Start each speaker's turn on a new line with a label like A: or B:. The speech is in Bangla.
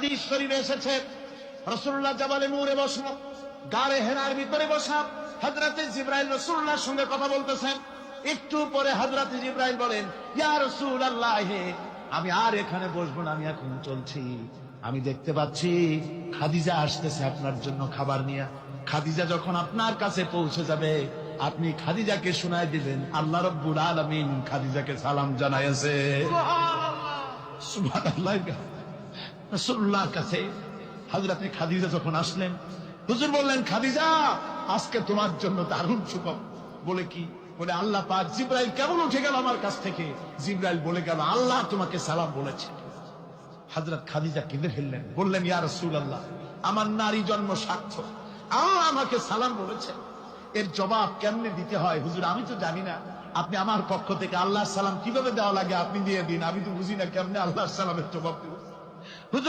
A: হাদিস শরীফে এসেছে রাসূলুল্লাহ জাবালে নূরে বসা, গারে হেরার ভিতরে বসা, হযরতে জিবরাইল রাসূলুল্লাহর সঙ্গে কথা বলতেছেন। একটু পরে হযরতে জিবরাইল বলেন, ইয়া রাসূলুল্লাহ, আমি আর এখানে বসবো না, আমি এখন চলছি। আমি দেখতে পাচ্ছি খাদিজা আসতেছে আপনার জন্য খাবার নিয়ে। খাদিজা যখন আপনার কাছে পৌঁছে যাবে, আপনি খাদিজাকে শোনায় দিবেন আল্লাহ রাব্বুল আলামিন খাদিজাকে সালাম জানাইছে। সুবহানাল্লাহ। রাসূলুল্লাহর কাছে হযরতে খাদিজা যখন আসলেন, হুজুর বললেন, খাদিজা, আজকে তোমার জন্য দারুণ সুখবর। বলে কি? বলে আল্লাহ পাক, জিবরাইল কেমন উঠে গেল আমার কাছ থেকে। জিবরাইল বলে গেল, আল্লাহ তোমাকে সালাম বলেছে। হযরত খাদিজা কেঁদে ফেললেন, বললেন, ইয়া রাসূলুল্লাহ, আমার নারী জন্ম সার্থক, আল্লাহ আমাকে সালাম বলেছে। এর জবাব কেমনে দিতে হয় হুজুর আমি তো জানি না, আপনি আমার পক্ষ থেকে আল্লাহর সালাম কিভাবে দেওয়া লাগে আপনি দিয়ে দিন, আমি তো বুঝি না কেমনে আল্লাহর সালামের জবাব দেব। হুজুর